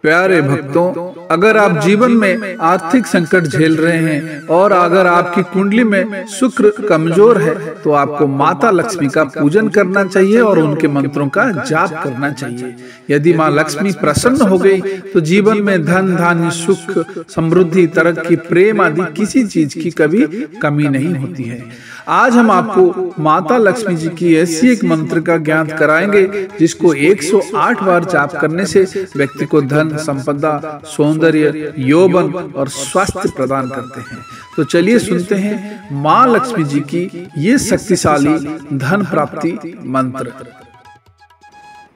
प्यारे भक्तों, अगर आप जीवन में आर्थिक संकट झेल रहे हैं और अगर आपकी कुंडली में शुक्र कमजोर है तो आपको माता लक्ष्मी का पूजन करना चाहिए और उनके मंत्रों का जाप करना चाहिए। यदि माँ लक्ष्मी प्रसन्न हो गई तो जीवन में धन धान्य सुख समृद्धि तरक्की प्रेम आदि किसी चीज की कभी कमी नहीं होती है। आज हम आपको माता लक्ष्मी जी की ऐसी एक मंत्र का ज्ञान कराएंगे जिसको 108 बार जाप करने से व्यक्ति को धन संपदा सौंदर्य यौवन और स्वास्थ्य प्रदान करते हैं। तो चलिए सुनते हैं माँ लक्ष्मी जी की ये शक्तिशाली धन प्राप्ति मंत्र।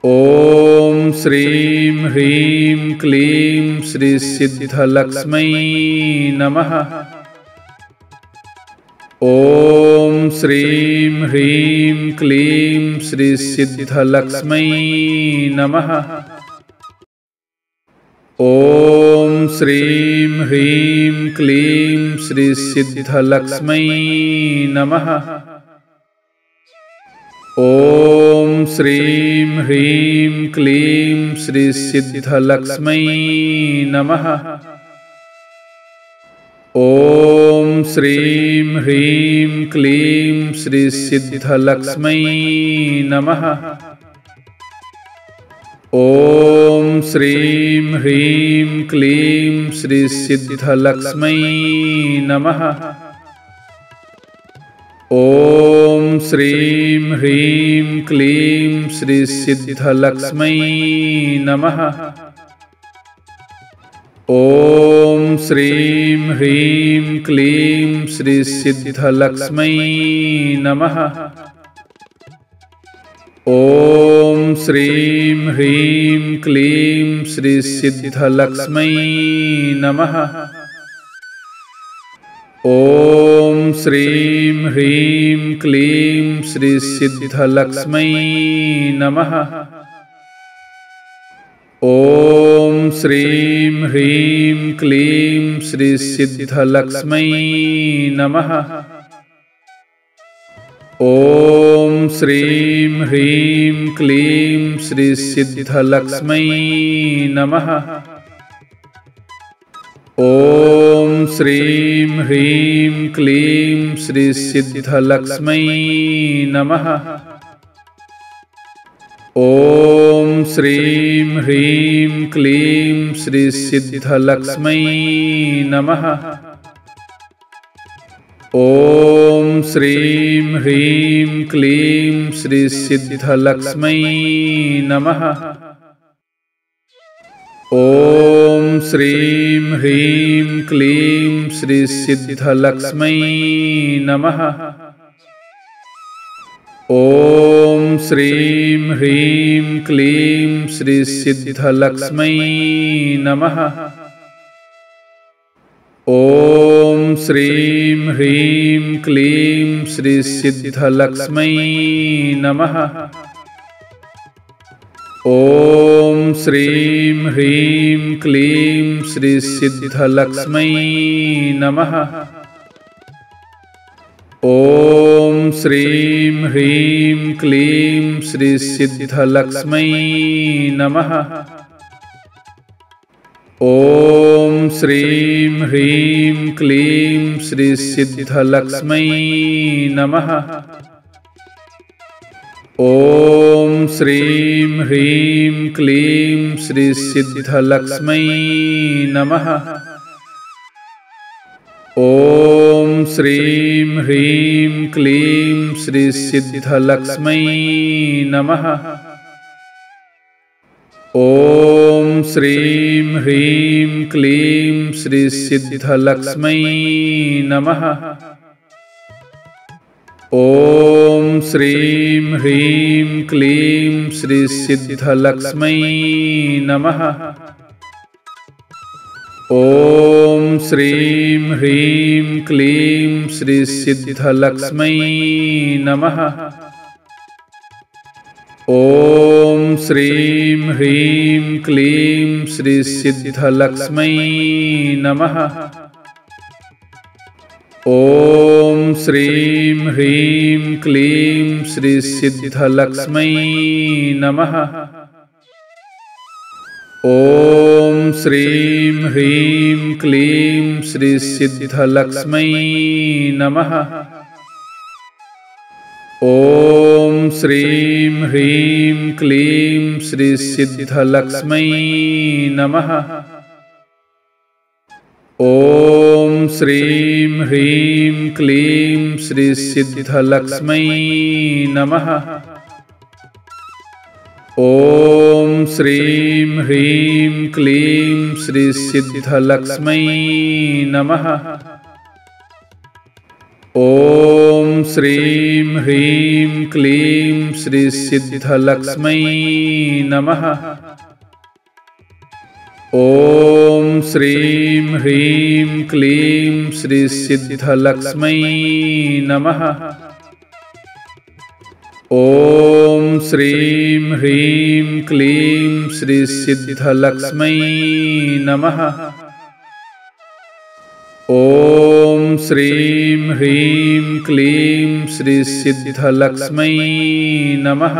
ओम श्रीम ह्रीम क्लीम श्री सिद्ध लक्ष्मी नमः। ओम श्रीम ह्रीम क्लीम श्री सिद्ध लक्ष्मी नमः। ओम श्रीम ह्रीम क्लीम श्री सिद्ध लक्ष्मी नमः। ओम श्रीम ह्रीम क्लीम श्री सिद्ध लक्ष्मी नमः। ओम श्रीम ह्रीम क्लीम श्री सिद्ध लक्ष्मी नमः। ओम श्रीम ह्रीम क्लीम श्री सिद्ध लक्ष्मी नमः। ओम श्रीम ह्रीम क्लीम श्री सिद्ध लक्ष्मी नमः। ओम श्रीम ह्रीम क्लीम श्री सिद्ध लक्ष्मी नमः। ओम श्रीम ह्रीम क्लीम श्री सिद्ध लक्ष्मी नमः। ओम श्रीम ह्रीम क्लीम श्री सिद्ध लक्ष्मी नमः। ओम श्रीम ह्रीम क्लीम श्री सिद्ध लक्ष्मी नमः। ओम श्रीम ह्रीम क्लीम श्री सिद्ध लक्ष्मी नमः। ओम श्रीम ह्रीम क्लीम श्री सिद्ध लक्ष्मी नमः। ओम श्रीम ह्रीम क्लीम श्री सिद्ध लक्ष्मी नमः। ओम श्रीम ह्रीम क्लीम श्री सिद्ध लक्ष्मी नमः। ओम श्रीम ह्रीम क्लीम श्री सिद्ध लक्ष्मी नमः। ओम श्रीम ह्रीम क्लीम श्री सिद्ध लक्ष्मी नमः। ओम श्रीम ह्रीम क्लीम श्री सिद्ध लक्ष्मी नमः। ओम श्रीम ह्रीम क्लीम श्री सिद्ध लक्ष्मी नमः। ओम श्रीम ह्रीम क्लीम श्री सिद्ध लक्ष्मी नमः। ओम श्रीम ह्रीम क्लीम श्री सिद्ध लक्ष्मी नमः। ओम श्रीम ह्रीम क्लीम श्री सिद्ध लक्ष्मी नमः। ओम श्रीम ह्रीम क्लीम श्री सिद्ध लक्ष्मी नमः। ओम श्रीम ह्रीम क्लीम श्री सिद्ध लक्ष्मी नमः। ओम श्रीम ह्रीम क्लीम श्री सिद्ध लक्ष्मी नमः। ओम श्रीम ह्रीम क्लीम श्री सिद्ध लक्ष्मी नमः। ओम श्रीम ह्रीम क्लीम श्री सिद्ध लक्ष्मी नमः। ओम श्रीम ह्रीम क्लीम श्री सिद्ध लक्ष्मी नमः। ओम श्रीं ह्रीं क्लीं श्री सिद्धलक्ष्मै नमः। ॐ श्रीं ह्रीं क्लीं श्री सिद्धलक्ष्मै नमः। ॐ श्रीं ह्रीं क्लीं श्री सिद्धलक्ष्मै नमः। ॐ श्रीं ह्रीं क्लीं श्री सिद्धलक्ष्मै नमः। ॐ श्रीं ह्रीं क्लीं श्री सिद्धलक्ष्मै नमः। ॐ श्रीं ह्रीं क्लीं श्री सिद्धलक्ष्मै नमः। ॐ श्रीं ह्रीं क्लीं श्री सिद्धलक्ष्मै नमः। ॐ श्रीं ह्रीं क्लीं श्री सिद्धलक्ष्मै नमः।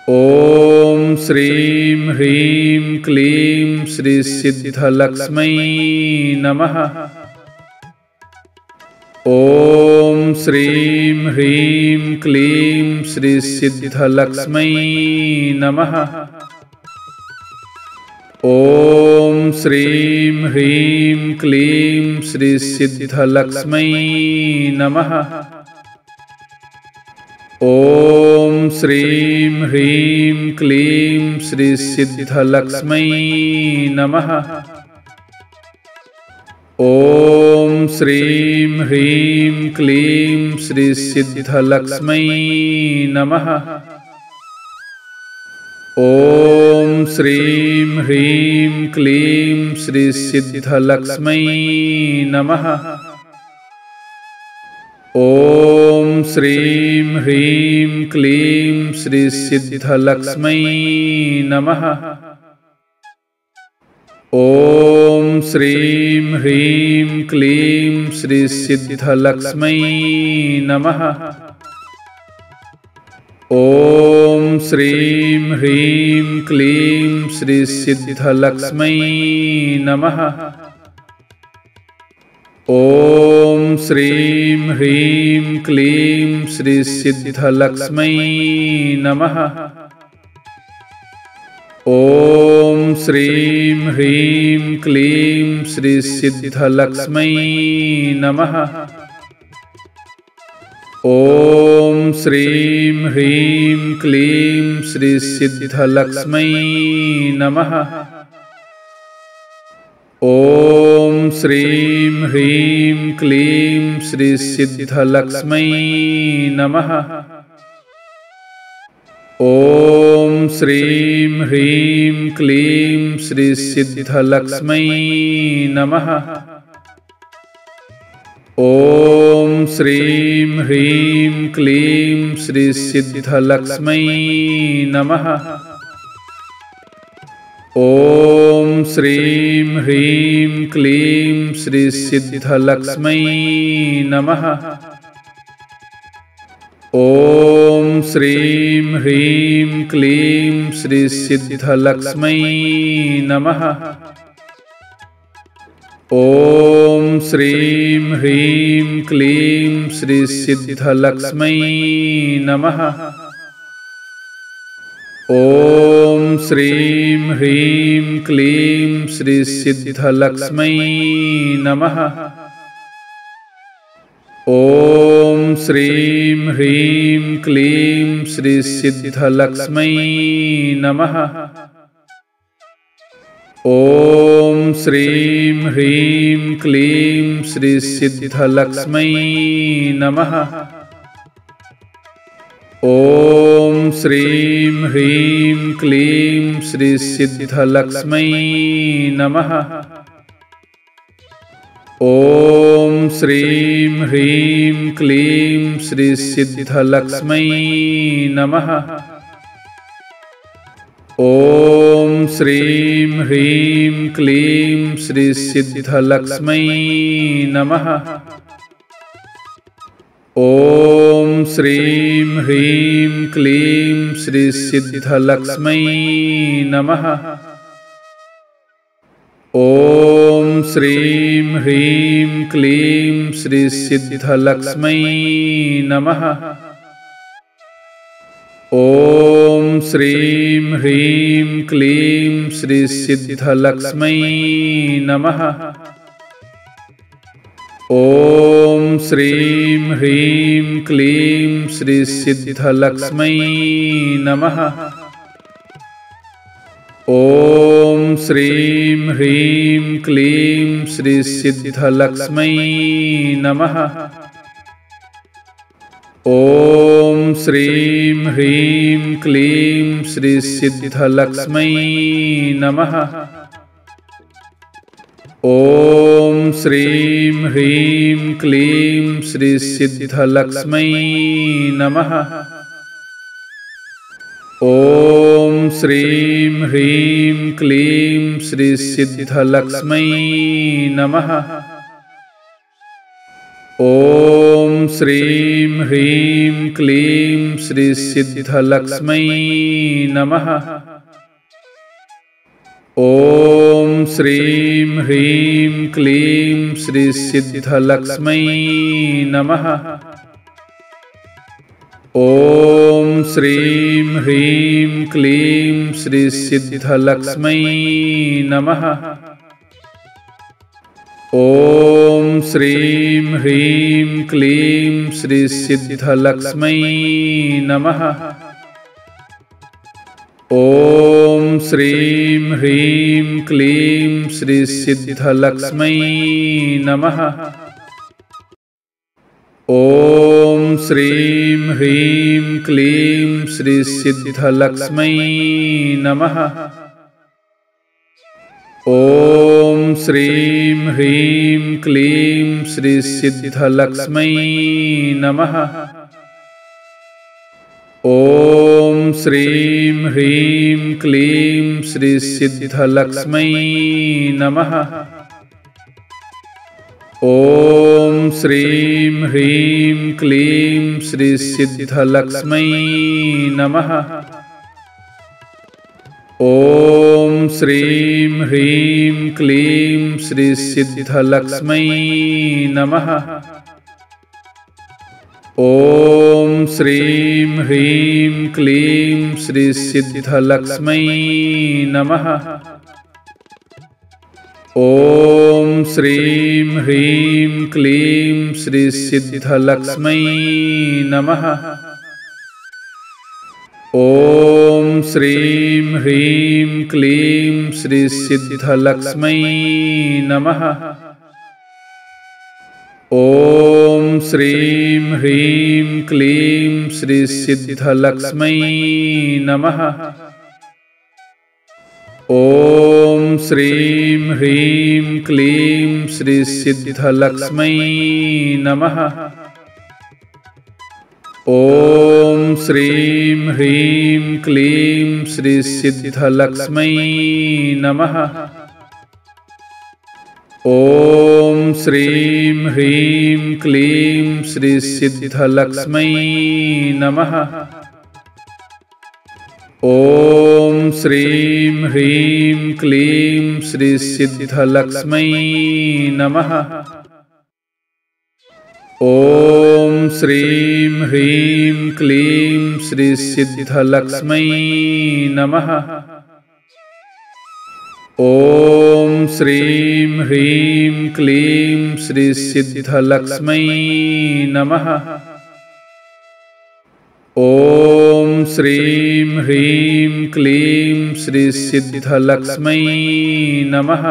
ॐ श्रीं ह्रीं क्लीं श्री सिद्धलक्ष्मै नमः। ॐ श्रीं ह्रीं क्लीं श्री सिद्धलक्ष्मै नमः। ॐ श्रीं ह्रीं क्लीं श्री सिद्धलक्ष्मै नमः। ॐ श्रीं ह्रीं क्लीं श्री सिद्धलक्ष्मै नमः। ॐ श्रीं ह्रीं क्लीं श्री सिद्धलक्ष्मै नमः। ॐ श्रीं ह्रीं क्लीं श्री सिद्धलक्ष्मै नमः। ॐ श्रीं ह्रीं क्लीं श्री सिद्धलक्ष्मै नमः। ॐ श्रीं ह्रीं क्लीं श्री सिद्धलक्ष्मै नमः। ॐ श्रीं ह्रीं क्लीं श्री सिद्धलक्ष्मै नमः। ॐ श्रीं ह्रीं क्लीं श्री सिद्धलक्ष्मै नमः। ॐ श्रीं ह्रीं क्लीं श्री सिद्धलक्ष्मै नमः। ॐ श्रीं ह्रीं क्लीं श्री सिद्धलक्ष्मै नमः। ॐ श्रीं ह्रीं क्लीं श्री सिद्धलक्ष्मै नमः। ॐ श्रीं ह्रीं क्लीं श्री सिद्धलक्ष्मै नमः। ॐ श्रीं ह्रीं क्लीं श्री सिद्धलक्ष्मै नमः। ॐ श्रीं ह्रीं क्लीं श्री सिद्धलक्ष्मै नमः। ॐ श्रीं ह्रीं क्लीं श्री सिद्धलक्ष्मै नमः। ॐ श्रीं ह्रीं क्लीं श्री सिद्धलक्ष्मै नमः। ॐ श्रीं ह्रीं क्लीं श्री सिद्धलक्ष्मै नमः। ॐ श्रीं ह्रीं क्लीं श्री सिद्धलक्ष्मै नमः। ॐ श्रीं ह्रीं क्लीं श्री सिद्धलक्ष्मै नमः। ॐ श्रीं ह्रीं क्लीं श्री सिद्धलक्ष्मै नमः। ॐ श्रीं ह्रीं क्लीं श्री सिद्धलक्ष्मै नमः। ॐ श्रीं ह्रीं क्लीं श्री सिद्धलक्ष्मै नमः। ॐ श्रीं ह्रीं क्लीं श्री सिद्धलक्ष्मै नमः। ओम श्रीं ह्रीं क्लीं श्री सिद्धलक्ष्मै नमः। ओम श्रीं ह्रीं क्लीं श्री सिद्धलक्ष्मै नमः। ओम श्रीं ह्रीं क्लीं श्री सिद्धलक्ष्मै नमः। ओम श्रीं ह्रीं क्लीं श्री सिद्धलक्ष्मै नमः। ओम श्रीं ह्रीं क्लीं श्री सिद्धलक्ष्मै नमः। ओम श्रीं ह्रीं क्लीं श्री सिद्धलक्ष्मै नमः। ओम श्रीं ह्रीं क्लीं श्री सिद्धलक्ष्मै नमः। ओम श्रीं ह्रीं क्लीं श्री सिद्धलक्ष्मै नमः। ओम श्रीं ह्रीं क्लीं श्री सिद्धलक्ष्मै नमः। ओम श्रीं ह्रीं क्लीं श्री सिद्धलक्ष्मै नमः। ओम श्रीं ह्रीं क्लीं श्री सिद्धलक्ष्मै नमः। ओम श्रीं ह्रीं क्लीं श्री सिद्धलक्ष्मै नमः। ओम श्रीं ह्रीं क्लीं श्री सिद्धलक्ष्मै नमः। ओम श्रीं ह्रीं क्लीं श्री सिद्धलक्ष्मै नमः। ओम श्रीं ह्रीं क्लीं श्री सिद्धलक्ष्मै नमः। ओम श्रीं ह्रीं क्लीं श्री सिद्धलक्ष्मै नमः। ओम श्रीं ह्रीं क्लीं श्री सिद्धलक्ष्मै नमः। ओम श्रीं ह्रीं क्लीं श्री सिद्धलक्ष्मै नमः। ओम श्रीं ह्रीं क्लीं श्री सिद्धलक्ष्मै नमः। ओम श्रीं ह्रीं क्लीं श्री सिद्धलक्ष्मै नमः। ओम श्रीं ह्रीं क्लीं श्री सिद्धलक्ष्मै नमः। ओम श्रीं ह्रीं क्लीं श्री सिद्धलक्ष्मै नमः। ओम श्रीं ह्रीं क्लीं श्री सिद्धलक्ष्मै नमः। ओम श्रीं ह्रीं क्लीं श्री सिद्धलक्ष्मै नमः। ओम श्रीं ह्रीं क्लीं श्री सिद्धलक्ष्मै नमः। ओम श्रीं ह्रीं क्लीं श्री सिद्धलक्ष्मै नमः। ओम श्रीं ह्रीं क्लीं श्री सिद्धलक्ष्मै नमः। ओम श्रीं ह्रीं क्लीं श्री सिद्धलक्ष्मै नमः।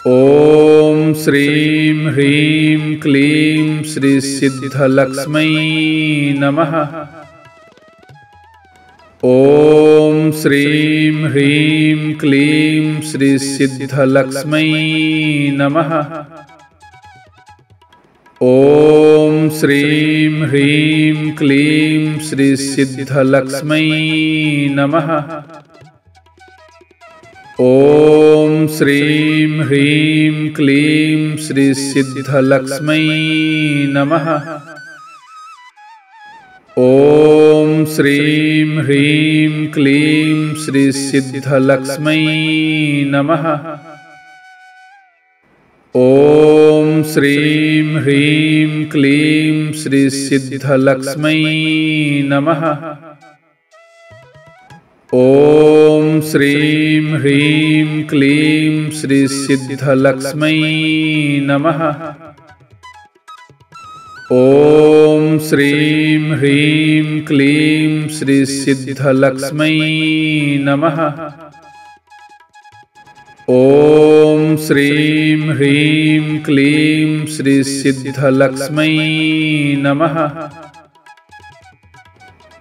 ओम श्रीं ह्रीं क्लीं श्री सिद्धलक्ष्मै नमः। ओम श्रीं ह्रीं क्लीं श्री सिद्धलक्ष्मै नमः। ओम श्रीं ह्रीं क्लीं श्री सिद्धलक्ष्मै नमः। ओम श्रीं ह्रीं क्लीं श्री सिद्धलक्ष्मै नमः। ओम श्रीं ह्रीं क्लीं श्री सिद्धलक्ष्मै नमः। ओम श्रीं ह्रीं क्लीं श्री सिद्धलक्ष्मै नमः। ओम श्रीं ह्रीं क्लीं श्री सिद्धलक्ष्मै नमः। ओम श्रीं ह्रीं क्लीं श्री सिद्धलक्ष्मै नमः। ओम श्रीं ह्रीं क्लीं श्री सिद्धलक्ष्मै नमः।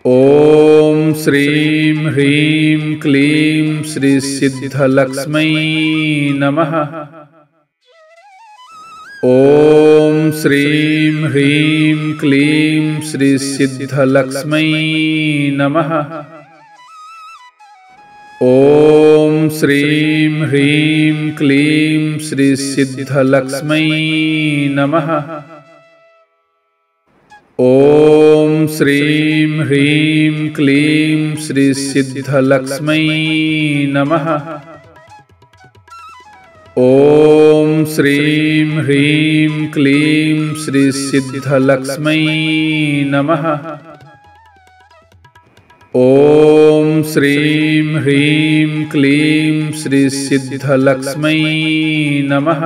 ओम श्रीं ह्रीं क्लीं श्री सिद्धलक्ष्मै नमः। ओम श्रीं ह्रीं क्लीं श्री सिद्धलक्ष्मै नमः। ओम श्रीं ह्रीं क्लीं श्री सिद्धलक्ष्मै नमः। ओम श्रीं ह्रीं क्लीं श्री सिद्धलक्ष्मै नमः। ओम श्रीं ह्रीं क्लीं श्री सिद्धलक्ष्मै नमः। ओम श्रीं ह्रीं क्लीं श्री सिद्धलक्ष्मै नमः।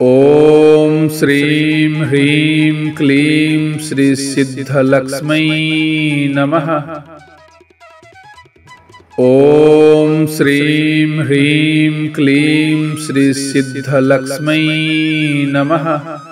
ओम श्रीं ह्रीं क्लीं श्री सिद्धलक्ष्मै नमः। ओम श्रीं ह्रीं क्लीं श्री सिद्धलक्ष्मै नमः।